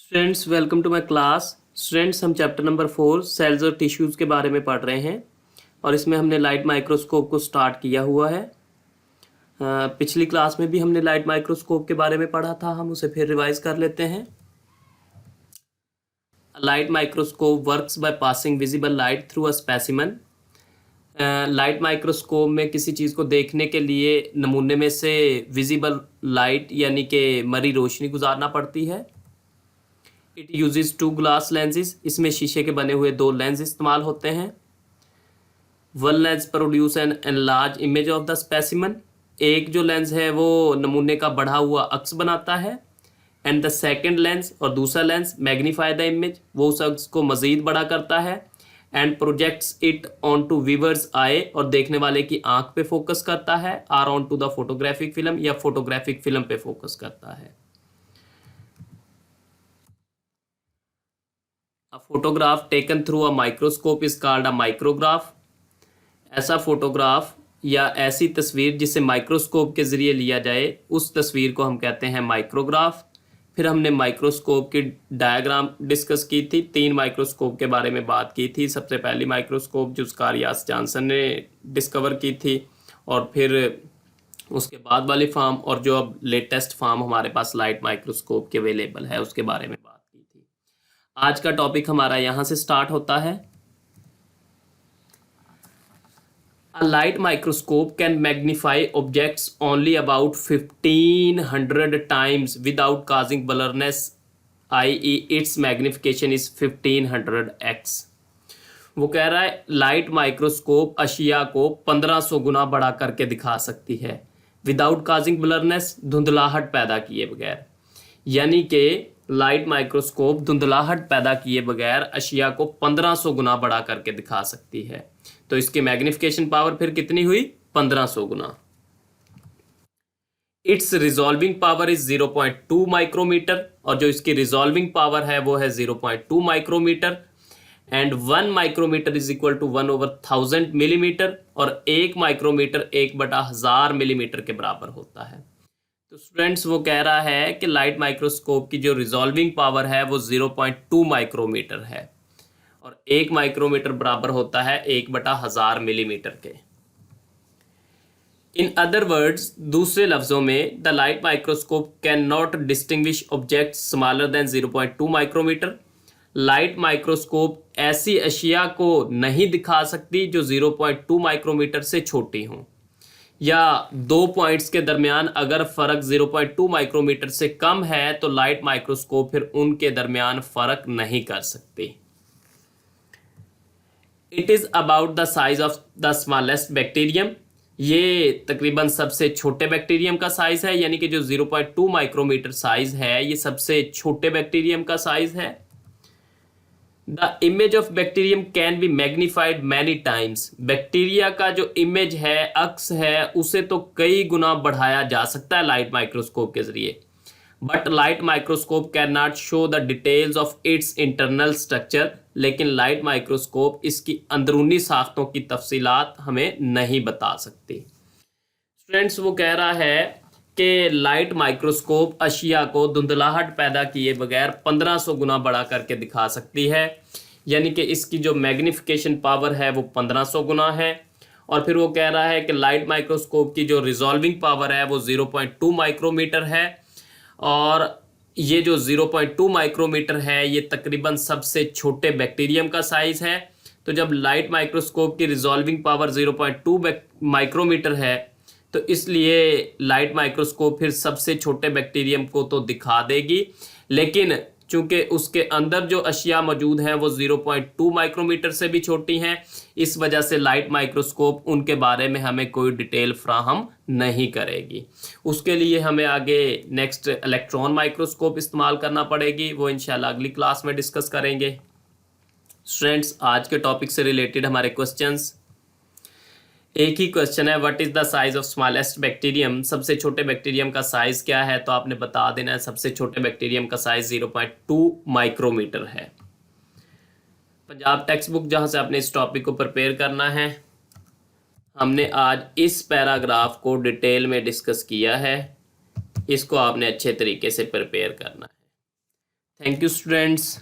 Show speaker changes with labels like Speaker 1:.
Speaker 1: Students welcome to my class. Students हम chapter number 4 cells और tissues के बारे में पढ़ रहे हैं और इसमें हमने लाइट माइक्रोस्कोप को स्टार्ट किया हुआ है। पिछली क्लास में भी हमने लाइट माइक्रोस्कोप के बारे में पढ़ा था, हम उसे फिर रिवाइज कर लेते हैं। Light microscope works by passing visible light through a specimen. Light microscope में किसी चीज़ को देखने के लिए नमूने में से विजिबल लाइट यानी कि मरी रोशनी गुजारना पड़ती है। It uses two glass lenses, इसमें शीशे के बने हुए दो लेंस इस्तेमाल होते हैं। One lens produce an enlarge image of the specimen, एक जो लेंस है वो नमूने का बढ़ा हुआ अक्स बनाता है। एंड द सेकेंड लेंस, और दूसरा लेंस मैग्नीफाई द इमेज, वो उस अक्स को मज़ीद बड़ा करता है। And projects it on to viewer's eye, और देखने वाले की आंख पे फोकस करता है। Or on to the photographic film, या फोटोग्राफिक फिल्म पे फोकस करता है। A photograph taken through a microscope is called a micrograph. ऐसा फोटोग्राफ या ऐसी तस्वीर जिसे माइक्रोस्कोप के ज़रिए लिया जाए, उस तस्वीर को हम कहते हैं माइक्रोग्राफ। फिर हमने माइक्रोस्कोप की डायग्राम डिस्कस की थी, 3 माइक्रोस्कोप के बारे में बात की थी। सबसे पहली माइक्रोस्कोप जो स्कारियास जॉनसन ने डिस्कवर की थी, और फिर उसके बाद वाली फार्म, और जो अब लेटेस्ट फार्म हमारे पास लाइट माइक्रोस्कोप के अवेलेबल है, उसके बारे में बात की थी। आज का टॉपिक हमारा यहाँ से स्टार्ट होता है। A light microscope can magnify objects only about 1500 times without causing blurriness, i.e. its magnification is 1500x। वो कह रहा है लाइट माइक्रोस्कोप अशिया को 1500 गुना बड़ा करके दिखा सकती है, विदाउट काजिंग ब्लरनेस, धुंधलाहट पैदा किए बगैर। यानी कि लाइट माइक्रोस्कोप धुंधलाहट पैदा किए बगैर अशिया को 1500 गुना बड़ा करके दिखा सकती है। तो इसकी मैग्निफिकेशन पावर फिर कितनी हुई? 1500 गुना। Its resolving power is 0.2 micrometre, और जो इसकी रिजॉल्विंग पावर है वो है 0.2 micrometre. And 1 micrometre is equal to 1/1000 millimetre, और 1 माइक्रोमीटर 1/1000 मिलीमीटर के बराबर होता है। तो स्टूडेंट्स वो कह रहा है कि लाइट माइक्रोस्कोप की जो रिजॉल्विंग पावर है वो 0.2 माइक्रोमीटर है, और 1 माइक्रोमीटर बराबर होता है 1/1000 मिलीमीटर के। इन अदर वर्ड्स, दूसरे लफ्जों में, the light microscope cannot distinguish object smaller than 0.2 micrometre. Light microscope ऐसी अशिया को नहीं दिखा सकती जो 0.2 माइक्रोमीटर से छोटी हों, या 2 पॉइंट्स के दरमियान अगर फ़र्क 0.2 माइक्रोमीटर से कम है तो लाइट माइक्रोस्कोप फिर उनके दरमियान फ़र्क नहीं कर सकती। It is about the size of the smallest bacterium, ये तकरीबन सबसे छोटे बैक्टीरियम का साइज़ है, यानी कि जो 0.2 माइक्रोमीटर साइज़ है ये सबसे छोटे बैक्टीरियम का साइज़ है। The image of bacterium can be magnified many times, bacteria का जो इमेज है, अक्स है, उसे तो कई गुना बढ़ाया जा सकता है लाइट माइक्रोस्कोप के ज़रिए। But light microscope can not show the details of its internal structure, लेकिन लाइट माइक्रोस्कोप इसकी अंदरूनी साख्तों की तफसीलात हमें नहीं बता सकती। स्टूडेंट्स वो कह रहा है कि लाइट माइक्रोस्कोप अशिया को धुंधलाहट पैदा किए बगैर 1500 गुना बड़ा करके दिखा सकती है, यानी कि इसकी जो मैग्निफिकेशन पावर है वो 1500 गुना है। और फिर वो कह रहा है कि लाइट माइक्रोस्कोप की जो रिजॉल्विंग पावर है वो 0.2 माइक्रोमीटर है, और ये जो 0.2 माइक्रोमीटर है ये तकरीबन सबसे छोटे बैक्टीरियम का साइज़ है। तो जब लाइट माइक्रोस्कोप की रिजॉल्विंग पावर 0.2 माइक्रोमीटर है तो इसलिए लाइट माइक्रोस्कोप फिर सबसे छोटे बैक्टीरियम को तो दिखा देगी, लेकिन चूंकि उसके अंदर जो अशिया मौजूद हैं वो 0.2 माइक्रोमीटर से भी छोटी हैं, इस वजह से लाइट माइक्रोस्कोप उनके बारे में हमें कोई डिटेल फ्राहम नहीं करेगी। उसके लिए हमें आगे नेक्स्ट इलेक्ट्रॉन माइक्रोस्कोप इस्तेमाल करना पड़ेगी, वो इंशाल्लाह अगली क्लास में डिस्कस करेंगे। स्टूडेंट्स आज के टॉपिक से रिलेटेड हमारे क्वेश्चंस, एक ही क्वेश्चन है, what is the size of smallest bacterium, सबसे छोटे बैक्टीरियम का साइज क्या है? तो आपने बता देना है सबसे छोटे बैक्टीरियम का साइज 0.2 माइक्रोमीटर है। पंजाब टेक्स्ट बुक जहां से आपने इस टॉपिक को प्रिपेयर करना है, हमने आज इस पैराग्राफ को डिटेल में डिस्कस किया है, इसको आपने अच्छे तरीके से प्रिपेयर करना है। Thank you students.